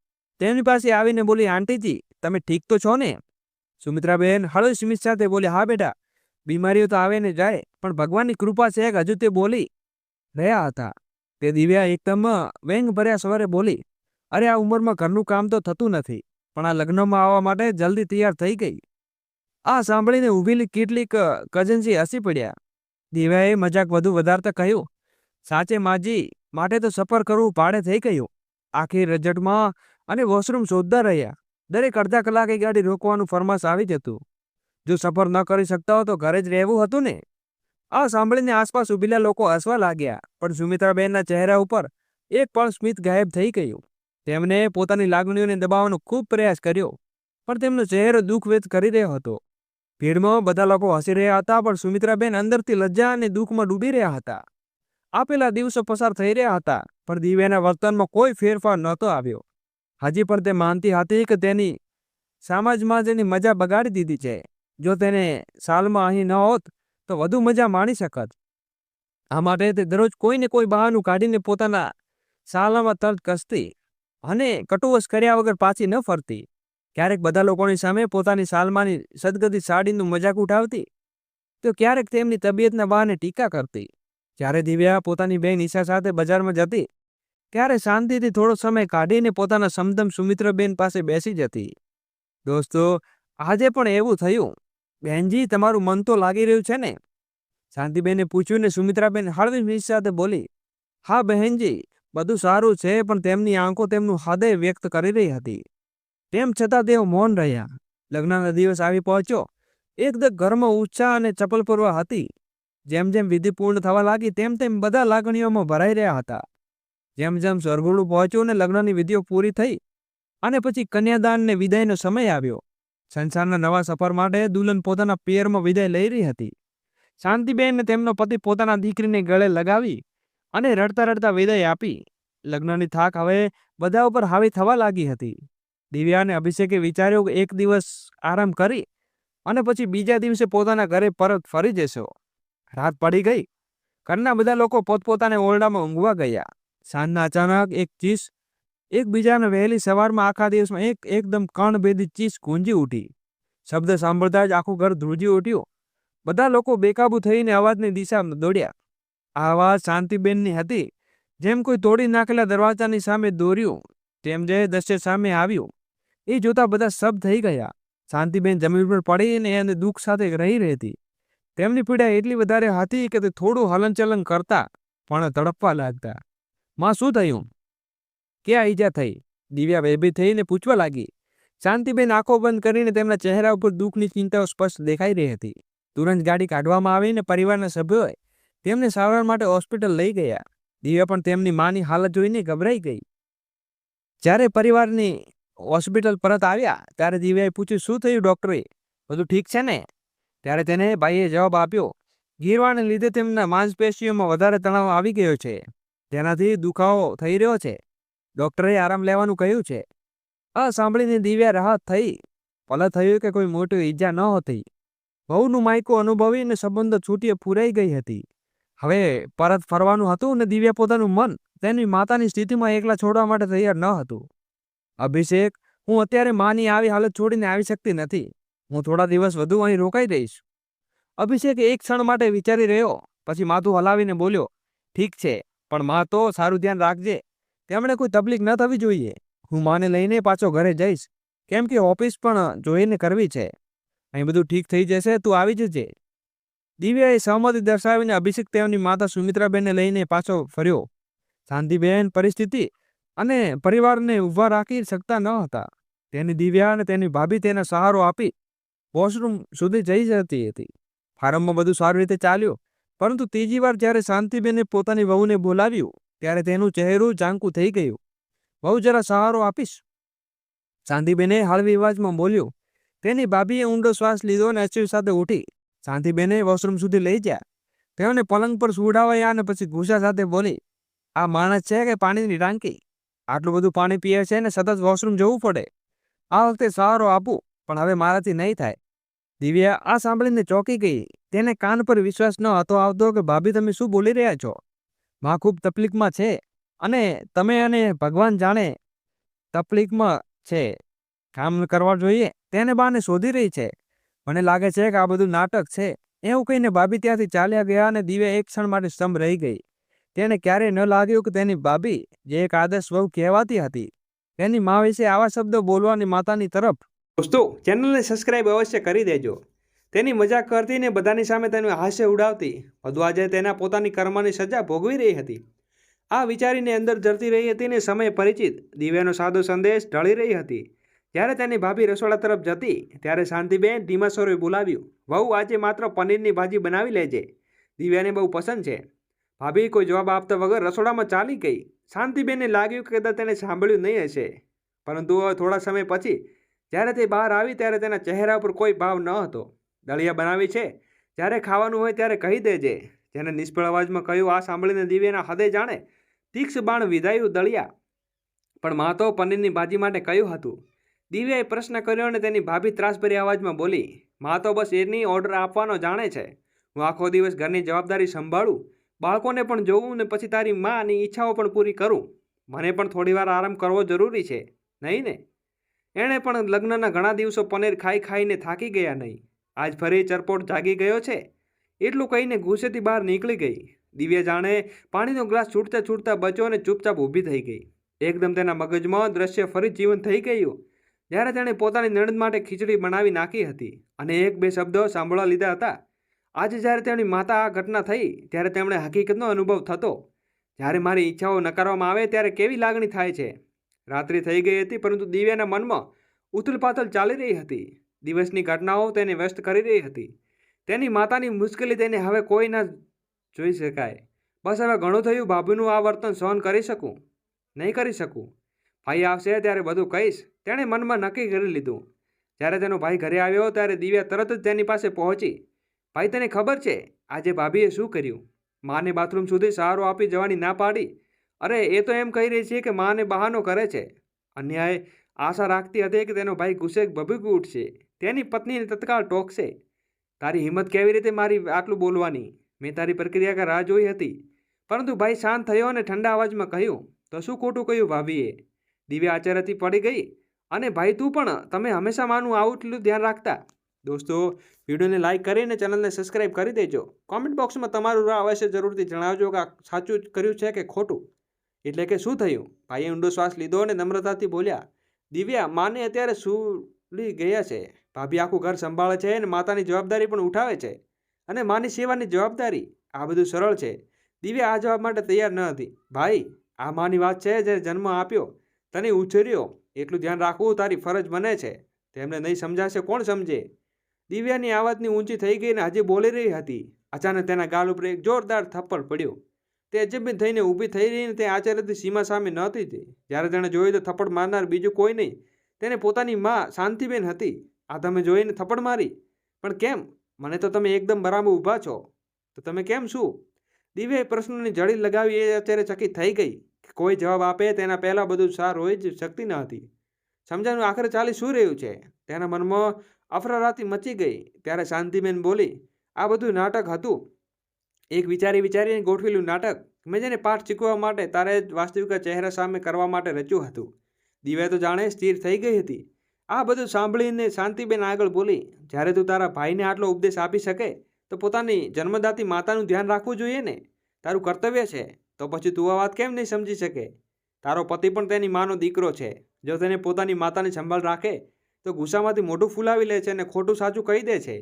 તેમની પાસે આવીને બોલી, આંટીજી તમે ઠીક તો છો ને? સુમિત્રાબેન હળવી સ્મિત સાથે બોલી, હા બેટા, બીમારીઓ તો આવે ને જાય, પણ ભગવાનની કૃપા છે કે હજુ તે બોલી રહ્યા હતા. તે દિવ્યા એકદમ વ્યંગ ભર્યા સ્વરે બોલી, અરે આ ઉંમરમાં ઘરનું કામ તો થતું નથી, પણ આ લગ્નમાં આવવા માટે જલ્દી તૈયાર થઈ ગઈ. આ સાંભળીને ઊભેલી કેટલીક કજન્સી હસી પડ્યા. દિવ્યાએ મજાક વધુ વધારતા કહ્યું, સાચે માજી માટે તો સફર કરવું ભાડે થઈ ગયું. આખી રજટમાં અને વોશરૂમ શોધતા રહ્યા. દરેક અડધા કલાકે ગાડી રોકવાનું ફરમાશ આવી જતું. જો સફર ન કરી શકતા હો તો ઘરે જ રહેવું હતું ને? આ સાંભળીને આસપાસ ઉભેલા લોકો હસવા લાગ્યા, પણ સુમિત્રાબેનના ચહેરા ઉપર એક પળ સ્મિત ગાયબ થઈ ગયું. તેમને પોતાની લાગણીઓને દબાવવાનો ખૂબ પ્રયાસ કર્યો, પણ તેમનો ચહેરો દુઃખ વ્યક્ત કરી રહ્યો હતો. ભીડમાં બધા લોકો હસી રહ્યા હતા, પણ સુમિત્રાબેન અંદરથી લજ્જા અને દુઃખમાં ડૂબી રહ્યા હતા. આપેલા દિવસો પસાર થઈ રહ્યા હતા, પણ દિવ્યાના વર્તનમાં કોઈ ફેરફાર નહોતો આવ્યો. હજી પણ તે માનતી હતી કે તેની સમાજમાં તેની મજા બગાડી દીધી છે. જો તેને સાલમાં અહીં ન હોત તો વધુ મજા માણી શકત. આ માટે તે દરરોજ કોઈને કોઈ બહાનું કાઢીને પોતાના શાલામાં તર્ક કસતી અને કટુવશ કર્યા વગર પાછી ન ફરતી. ક્યારેક બધા લોકોની સામે પોતાની સાલમાની સદગતી સાડીનું મજાક ઉઠાવતી, તો ક્યારેક તેમની તબિયતના બહાને ટીકા કરતી. જ્યારે દિવ્યા પોતાની બહેન ઈશા સાથે બજારમાં જતી, ત્યારે શાંતિથી થોડો સમય કાઢીને પોતાના સમધમ સુમિત્રાબેન પાસે બેસી જતી. દોસ્તો, આજે પણ એવું થયું. બહેનજી તમારું મન તો લાગી રહ્યું છે ને? શાંતિબેને પૂછ્યું ને સુમિત્રાબેન હળવી સ્મિત સાથે બોલી, હા બહેનજી, બધું સારું છે, પણ તેમની આંખો તેમનું હૃદય વ્યક્ત કરી રહી હતી. તેમ છતાં તેઓ મૌન રહ્યા. લગ્નના દિવસ આવી પહોંચ્યો. એકદમ ઘરમાં ઉત્સાહ અને ચપલપૂર્વ હતી. જેમ જેમ વિધિ પૂર્ણ થવા લાગી તેમ તેમ બધા લાગણીઓમાં ભરાઈ રહ્યા હતા. જેમ જેમ સરઘોડું પહોંચ્યું ને લગ્નની વિધિઓ પૂરી થઈ અને પછી કન્યાદાન ને વિદાયનો સમય આવ્યો. સંસારના નવા સફર માટે દુલ્હન પોતાના પિયરમાં વિદાય લઈ રહી હતી. શાંતિબેન ને તેમનો પતિ પોતાના દીકરીને ગળે લગાવી અને રડતા રડતા વિદાય આપી. લગ્નની થાક હવે બધા ઉપર હાવી થવા લાગી હતી. દિવ્યા અને અભિષેકે વિચાર્યું કે એક દિવસ આરામ કરી અને પછી બીજા દિવસે પોતાના ઘરે પરત ફરી જશો. રાત પડી ગઈ. ઘરના બધા લોકો પોતપોતાના ઓરડામાં ઊંઘવા ગયા. સાંજના અચાનક એક ચીસ એકબીજાને વહેલી સવારમાં આખા દિવસમાં એકદમ કણભેદી ચીસ ગુંજી ઉઠી. શબ્દ સાંભળતા જ આખું ઘર ધ્રુજી ઉઠ્યું. બધા લોકો બેકાબુ થઈને અવાજની દિશામાં દોડ્યા. આ અવાજ શાંતિબેનની હતી. જેમ કોઈ તોડી નાખેલા દરવાજાની સામે દોર્યું તેમ જે દ્રશ્ય સામે આવ્યું એ જોતા બધા શબ્દ થઈ ગયા. શાંતિબેન જમીન પર પડીને અને દુઃખ સાથે રહી હતી. તેમની પીડા એટલી વધારે હતી કે તે થોડું હલનચલન કરતા પણ તડપવા લાગતા. માં શું થયું? ક્યાં ઈજા થઈ? દિવ્યા ભયભીત થઈને પૂછવા લાગી. શાંતિબેન આંખો બંધ કરીને તેમના ચહેરા ઉપર દુઃખની ચિંતાઓ સ્પષ્ટ દેખાઈ રહી હતી. તુરંત ગાડી કાઢવામાં આવીને પરિવારના સભ્યોએ તેમને સારવાર માટે હોસ્પિટલ લઈ ગયા. દિવ્યા પણ તેમની માની હાલત જોઈને ગભરાઈ ગઈ. જ્યારે પરિવારની હોસ્પિટલ પરત આવ્યા ત્યારે દિવ્યાએ પૂછ્યું, શું થયું ડૉક્ટરે? બધું ઠીક છે ને? ત્યારે તેને ભાઈએ જવાબ આપ્યો, ગીરવાને લીધે તેમના માંસપેશીઓમાં વધારે તણાવ આવી ગયો છે, તેનાથી દુખાવો થઈ રહ્યો છે. ડૉક્ટરે આરામ લેવાનું કહ્યું છે. આ સાંભળીને દિવ્યા રાહત થઈ. ભલે થયું કે કોઈ મોટી ઈજા ન હતી. વહુનું માયકું અનુભવીને સંબંધો છૂટીએ પૂરાઈ ગઈ હતી. હવે પરત ફરવાનું હતું અને દિવ્યા પોતાનું મન તેની માતાની સ્થિતિમાં એકલા છોડવા માટે તૈયાર ન હતું. અભિષેક, હું અત્યારે માની આવી હાલત છોડીને આવી શકતી નથી. હું થોડા દિવસ વધુ અહીં રોકાઈ રહીશ. અભિષેક એક ક્ષણ માટે વિચારી રહ્યો, પછી માથું હલાવીને બોલ્યો, ઠીક છે, પણ માં તો સારું ધ્યાન રાખજે. તેમણે કોઈ તકલીફ ન થવી જોઈએ. હું માને લઈને પાછો ઘરે જઈશ, કેમ કે ઓફિસ પણ જોઈને કરવી છે. અહીં બધું ઠીક થઈ જશે, તું આવી જજે. દિવ્યાએ સહમતિ દર્શાવીને અભિષેક તેમની માતા સુમિત્રાબેનને લઈને પાછો ફર્યો. શાંતિબેન પરિસ્થિતિ અને પરિવારને ઊભા રાખી શકતા ન હતા. તેની દિવ્યા અને તેની ભાભી તેનો સહારો આપી વોશરૂમ સુધી જઈ જતી હતી. ફાર્મમાં બધું સારી રીતે ચાલ્યું, પરંતુ ત્રીજી વાર જ્યારે શાંતિબેને પોતાની વહુને બોલાવ્યું ત્યારે તેનું ચહેરું ઝાંકું થઈ ગયું. વહુ, જરા સહારો આપીશ? શાંતિબેને હળવી અવાજમાં બોલ્યું. તેની ભાભીએ ઊંડો શ્વાસ લીધો અને અશ્રુ સાથે ઉઠી. શાંતિબેને વોશરૂમ સુધી લઈ ગયા. તેઓને પલંગ પર સુવડાવ્યા અને પછી ગુસ્સા સાથે બોલી, આ માણસ છે કે પાણીની ટાંકી? આટલું બધું પાણી પીએ છે ને સતત વોશરૂમ જવું પડે. આ વખતે સહારો આપું, પણ હવે મારાથી નહીં થાય. દિવ્યા આ સાંભળીને ચોંકી ગઈ. તેને કાન પર વિશ્વાસ ન હતો આવતો કે ભાભી, તમે શું બોલી રહ્યા છો? માં ખૂબ તકલીફમાં છે અને તમે અને ભગવાન જાણે તકલીફમાં છે. કામ કરવા જોઈએ, તેને બાને શોધી રહી છે. મને લાગે છે કે આ બધું નાટક છે. એવું કહીને ભાભી ત્યાંથી ચાલ્યા ગયા અને દિવ્યા એક ક્ષણ માટે સ્તંભ રહી ગઈ. તેને ક્યારેય ન લાગ્યું કે તેની ભાભી, જે એક આદર્શ વહુ કહેવાતી હતી, તેની મા વિશે આવા શબ્દો બોલવાની માતાની તરફ. દોસ્તો, ચેનલને સબસ્ક્રાઇબ અવશ્ય કરી દેજો. તેની મજાક કરતી ને બધાની સામે તેનું હાસ્ય ઉડાવતી વધુ આજે તેના પોતાની કર્મની સજા ભોગવી રહી હતી. આ વિચારીને અંદર જરતી રહી હતી ને સમય પરિચિત દિવ્યાનો સાદો સંદેશ ઢળી રહી હતી. જ્યારે તેની ભાભી રસોડા તરફ જતી ત્યારે શાંતિબેન ધીમા સ્વરે બોલાવ્યું, વહુ, આજે માત્ર પનીરની ભાજી બનાવી લેજે, દિવ્યાને બહુ પસંદ છે. ભાભી કોઈ જવાબ આપતા વગર રસોડામાં ચાલી ગઈ. શાંતિબેનને લાગ્યું કે કદાચ તેને સાંભળ્યું નહીં હશે, પરંતુ થોડા સમય પછી જ્યારે તે બહાર આવી ત્યારે તેના ચહેરા પર કોઈ ભાવ ન હતો. દળિયા બનાવી છે, જ્યારે ખાવાનું હોય ત્યારે કહી દેજે, જેને નિષ્ફળ અવાજમાં કહ્યું. આ સાંભળીને દિવ્યાના હૃદય જાણે તીક્ષ્ણ બાણ વિધાયું. દળિયા પણ માં તો પનીરની ભાજી માટે કહ્યું હતું. દિવ્યાએ પ્રશ્ન કર્યો અને તેની ભાભી ત્રાસભરી અવાજમાં બોલી, માં તો બસ એની ઓર્ડર આપવાનો જાણે છે. હું આખો દિવસ ઘરની જવાબદારી સંભાળું, બાળકોને પણ જોવું ને પછી તારી માની ઈચ્છાઓ પણ પૂરી કરું. મને પણ થોડીવાર આરામ કરવો જરૂરી છે, નહીં ને? એણે પણ લગ્નના ઘણા દિવસો પનીર ખાઈ ખાઈને થાકી ગયા નહીં. આજ ફરી ચરપોટ જાગી ગયો છે. એટલું કહીને ગુસ્સેથી બહાર નીકળી ગઈ. દિવ્યા જાણે પાણીનો ગ્લાસ છૂટતા છૂટતા બચ્યો અને ચૂપચાપ ઊભી થઈ ગઈ. એકદમ તેના મગજમાં દ્રશ્ય ફરી જીવન થઈ ગયું. જ્યારે તેણે પોતાની નણંદ માટે ખીચડી બનાવી નાખી હતી અને એક બે શબ્દો સાંભળવા લીધા હતા. આજે જ્યારે તેમની માતા આ ઘટના થઈ ત્યારે તેમણે હકીકતનો અનુભવ થતો. જ્યારે મારી ઈચ્છાઓ નકારવામાં આવે ત્યારે કેવી લાગણી થાય છે. રાત્રિ થઈ ગઈ હતી, પરંતુ દિવ્યાના મનમાં ઉથલપાથલ ચાલી રહી હતી. દિવસની ઘટનાઓ તેને વ્યસ્ત કરી રહી હતી. તેની માતાની મુશ્કેલી તેને હવે કોઈ ના જોઈ શકાય. બસ હવે ઘણું થયું. ભાભીનું આ વર્તન સહન કરી શકું નહીં કરી શકું. ભાઈ આવશે ત્યારે બધું કહીશ, તેણે મનમાં નક્કી કરી લીધું. જ્યારે તેનો ભાઈ ઘરે આવ્યો ત્યારે દિવ્યા તરત જ તેની પાસે પહોંચી. ભાઈ, તને ખબર છે આજે ભાભીએ શું કર્યું? માને બાથરૂમ સુધી સહારો આપી જવાની ના પાડી અરે એ તો એમ કહી રહી છે કે માને બહાનો કરે છે. અન્યાય આશા રાખતી હતી કે તેનો ભાઈ ગુસ્સે ભભૂકી ઉઠશે, તેની પત્નીને તત્કાળ ટોકશે. તારી હિંમત કેવી રીતે મારી આટલું બોલવાની? મેં તારી પ્રક્રિયા રાહ જોઈ હતી. પરંતુ ભાઈ શાંત થયો અને ઠંડા અવાજમાં કહ્યું, તો શું ખોટું કહ્યું ભાભીએ? દિવ્યા આચાર્યથી પડી ગઈ. અને ભાઈ તું પણ, તમે હંમેશા માનું આવું એટલું ધ્યાન રાખતા. દોસ્તો, વિડીયોને લાઇક કરીને ચેનલને સબસ્ક્રાઇબ કરી દેજો. કોમેન્ટ બોક્સમાં તમારું રાહ અવશ્ય જરૂરથી જણાવજો કે આ સાચું કર્યું છે કે ખોટું. એટલે કે શું થયું? ભાઈએ ઊંડો શ્વાસ લીધો અને નમ્રતાથી બોલ્યા, દિવ્યા, માને અત્યારે સૂલી ગયા છે. ભાભી આખું ઘર સંભાળે છે અને માતાની જવાબદારી પણ ઉઠાવે છે. અને માની સેવાની જવાબદારી, આ બધું સરળ છે. દિવ્યા આ જવાબ માટે તૈયાર ન હતી. ભાઈ, આ માની વાત છે જે જન્મ આપ્યો, તને ઉછેર્યો, એટલું ધ્યાન રાખવું તારી ફરજ બને છે. તેમને નહીં સમજાશે કોણ સમજે? દિવ્યાની આવાજની ઊંચી થઈ ગઈ અને હજી બોલી રહી હતી. અચાનક તેના ગાલ ઉપર એક જોરદાર થપ્પડ પડ્યો. તે અજબી થઈને ઊભી થઈ રહીને તે આચાર્યથી સીમા સામે નહોતી હતી. જ્યારે તેણે જોયું તો થપ્પડ મારનાર બીજું કોઈ નહીં, તેને પોતાની માં શાંતિબેન હતી. આ તમે જોઈને થપ્પડ મારી? પણ કેમ? મને તો તમે એકદમ બરાબર ઊભા છો, તો તમે કેમ શું? દિવ્યાએ પ્રશ્નની જડી લગાવી એ અત્યારે ચકિત થઈ ગઈ કે કોઈ જવાબ આપે તેના પહેલાં બધું સારું હોય જ શકતી ન હતી. સમજાનું આખરે ચાલી શું રહ્યું છે? તેના મનમાં અફરારાતી મચી ગઈ. ત્યારે શાંતિબેન બોલી, આ બધું નાટક હતું, એક વિચારીને ગોઠવેલું નાટક. મેં જેને પાઠ શીખવા માટે તારે વાસ્તવિક ચહેરા સામે કરવા માટે રચ્યું હતું. દિવ્યા તો જાણે સ્થિર થઈ ગઈ હતી. આ બધું સાંભળીને શાંતિબેન આગળ બોલી, જ્યારે તું તારા ભાઈને આટલો ઉપદેશ આપી શકે તો પોતાની જન્મદાતી માતાનું ધ્યાન રાખવું જોઈએ ને? તારું કર્તવ્ય છે. તો પછી તું આ વાત કેમ નહીં સમજી શકે? તારો પતિ પણ તેની માનો દીકરો છે. જો તેને પોતાની માતાની સંભાળ રાખે તો ગુસ્સામાંથી મોઢું ફૂલાવી લે છે અને ખોટું સાચું કહી દે છે.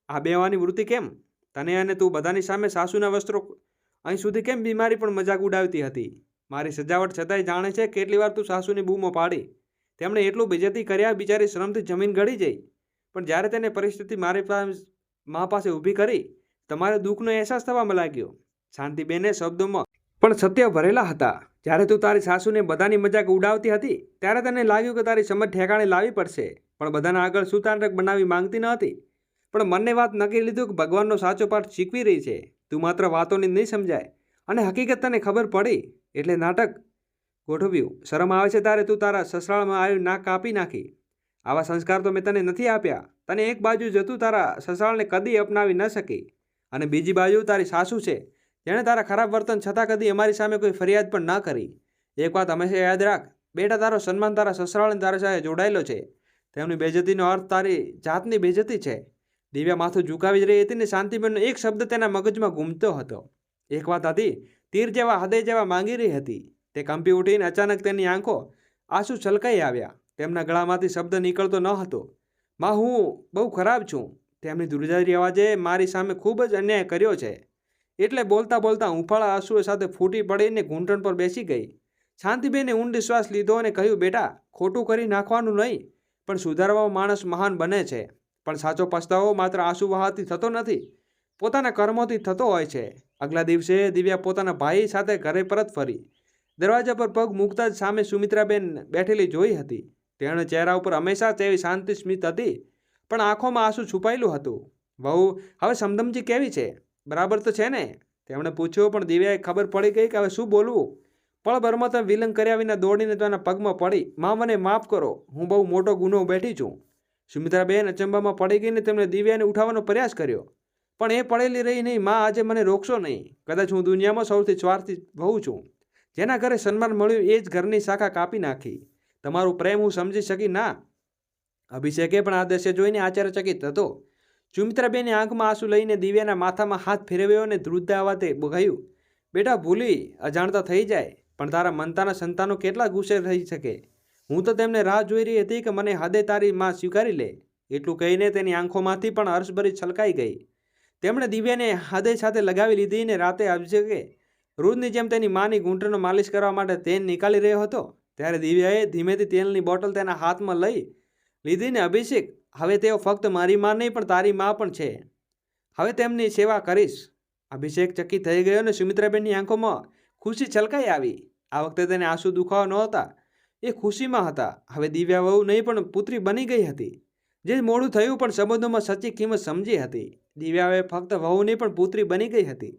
આ બેવાની વૃત્તિ કેમ? તને અને તું બધાની સામે સાસુના વસ્ત્રો અહીં સુધી કેમ બીમારી પણ મજાક ઉડાવતી હતી? મારી સજાવટ છતાંય જાણે છે કેટલી વાર તું સાસુની બૂમો પાડી. તેમણે એટલું બેજતી કર્યા, બિચારી શ્રમથી જમીન ગળી જઈ. પણ જ્યારે તેને પરિસ્થિતિ મારી મા પાસે ઊભી કરી, તમારે દુઃખનો અહેસાસ થવામાં લાગ્યો. શાંતિબેને શબ્દોમાં પણ સત્ય ભરેલા હતા. જ્યારે તું તારી સાસુને બધાની મજાક ઉડાવતી હતી ત્યારે તને લાગ્યું કે તારી સમજ ઠેકાણે લાવવી પડશે, પણ બધાના આગળ સુતાંડક બનાવી માંગતી ન હતી. પણ મનને વાત નક્કી લીધું કે ભગવાનનો સાચો પાઠ શીખવી રહી છે. તું માત્ર વાતોની નહીં સમજાય અને હકીકત તને ખબર પડી એટલે નાટક ગોઠવ્યું. શરમ આવે છે તારે તું તારા સસરાળમાં આવી નાક કાપી નાખી. આવા સંસ્કાર તો મેં તને નથી આપ્યા. તને એક બાજુ જતું તારા સસરાળને કદી અપનાવી ન શકી અને બીજી બાજુ તારી સાસુ છે જેણે તારા ખરાબ વર્તન છતાં કદી અમારી સામે કોઈ ફરિયાદ પણ ન કરી. એક વાત હંમેશા યાદ રાખ બેટા, તારો સન્માન તારા સસરાળને તારા સાથે જોડાયેલો છે. તેમની બેજતીનો અર્થ તારી જાતની બેજતી છે. દિવ્યા માથું ઝુકાવી જ રહી હતી ને શાંતિબેનનો એક શબ્દ તેના મગજમાં ઘૂમતો હતો. એક વાત હતી, તીર જેવા હૃદય જેવા માંગી રહી હતી. તે કંપી ઉઠીને અચાનક તેની આંખો આંસુ છલકાઈ આવ્યા. તેમના ગળામાંથી શબ્દ નીકળતો ન હતો. માં, હું બહુ ખરાબ છું. તેમની ધ્રુજારી અવાજે મારી સામે ખૂબ જ અન્યાય કર્યો છે. એટલે બોલતા બોલતા હુંફાળા આંસુઓ સાથે ફૂટી પડીને ઘૂંટણ પર બેસી ગઈ. શાંતિબેને ઊંડી શ્વાસ લીધો અને કહ્યું, બેટા, ખોટું કરી નાખવાનું નહીં, પણ સુધારવા માણસ મહાન બને છે. પણ સાચો પસ્તાવો માત્ર આંસુ વહાવથી થતો નથી, પોતાના કર્મોથી થતો હોય છે. આગલા દિવસે દિવ્યા પોતાના ભાઈ સાથે ઘરે પરત ફરી. દરવાજા પર પગ મૂકતા જ સામે સુમિત્રાબેન બેઠેલી જોઈ હતી. તેણે ચહેરા ઉપર હંમેશા તેવી શાંતિ સ્મિત હતી, પણ આંખોમાં આંસુ છુપાયેલું હતું. વહુ, હવે સમધમજી કેવી છે? બરાબર તો છે ને? તેમણે પૂછ્યું. પણ દિવ્યાએ ખબર પડી ગઈ કે હવે શું બોલવું. પળભરમાં તે વિલંબ કર્યા વિના દોડીને તેના પગમાં પડી. માં, મને માફ કરો, હું બહુ મોટો ગુનો બેઠી છું. સુમિત્રાબેન અચંબામાં પડી ગઈને તેમણે દિવ્યાને ઉઠાવવાનો પ્રયાસ કર્યો, પણ એ પડેલી રહી નહીં. માં, આજે મને રોકશો નહીં. કદાચ હું દુનિયામાં સૌથી સ્વાર્થી વહુ છું. જેના ઘરે સન્માન મળ્યું એ જ ઘરની શાખા કાપી નાખી. તમારું પ્રેમ હું સમજી શકી ના. અભિષેકે પણ આ દ્રશ્ય જોઈને આશ્ચર્યચકિત હતો. સુમિત્રાબેનની આંખમાં આંસુ લઈને દિવ્યાના માથામાં હાથ ફેરવ્યો અને ધ્રુજતા અવાજે કહ્યું, બેટા, ભૂલી અજાણતા થઈ જાય, પણ તારા મનતાના સંતાનો કેટલા ગુસ્સે થઈ શકે. હું તો તેમને રાહ જોઈ રહી હતી કે મને હદે તારી માં સ્વીકારી લે. એટલું કહીને તેની આંખોમાંથી પણ હર્ષભરી છલકાઈ ગઈ. તેમણે દિવ્યાને હૃદય સાથે લગાવી લીધી ને રાતે અભિષેકે રોજની જેમ તેની માની ઘૂંટણનો માલિશ કરવા માટે તેલ નીકાળી રહ્યો હતો ત્યારે દિવ્યાએ ધીમેથી તેલની બોટલ તેના હાથમાં લઈ લીધીને, અભિષેક, હવે તેઓ ફક્ત મારી માં નહીં પણ તારી માં પણ છે. હવે તેમની સેવા કરીશ. અભિષેક ચકિત થઈ ગયો અને સુમિત્રાબેનની આંખોમાં ખુશી છલકાઈ આવી. આ વખતે તેને આંસુ દુખાવા નહોતા, એ ખુશીમાં હતા. હવે દિવ્યા વહુ નહીં પણ પુત્રી બની ગઈ હતી. જે મોડું થયું પણ સંબંધોમાં સચ્ચી કિંમત સમજી હતી. દિવ્યાએ ફક્ત વહુ નહીં પણ પુત્રી બની ગઈ હતી.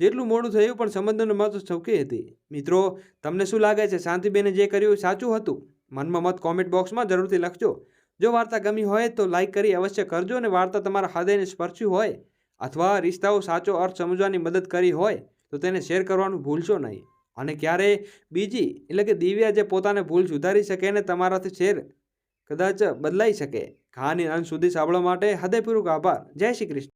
જેટલું મોડું થયું પણ સંબંધોને મત ચૌકી હતી. મિત્રો, તમને શું લાગે છે, શાંતિબેને જે કર્યું એ સાચું હતું? મનમાં મત કોમેન્ટ બોક્સમાં જરૂરથી લખજો. જો વાર્તા ગમી હોય તો લાઈક કરી અવશ્ય કરજો, અને વાર્તા તમારા હૃદયને સ્પર્શ્યું હોય અથવા રિશ્તાઓ સાચો અર્થ સમજવાની મદદ કરી હોય તો તેને શેર કરવાનું ભૂલશો નહીં. અને ક્યારે બીજી એટલે કે દિવ્યા જે પોતાને ભૂલ સુધારી શકે અને તમારાથી શેર કદાચ બદલાઈ શકે. કહાની અંત સુધી સાંભળવા માટે હૃદયપૂર્વક આભાર. જય શ્રી કૃષ્ણ.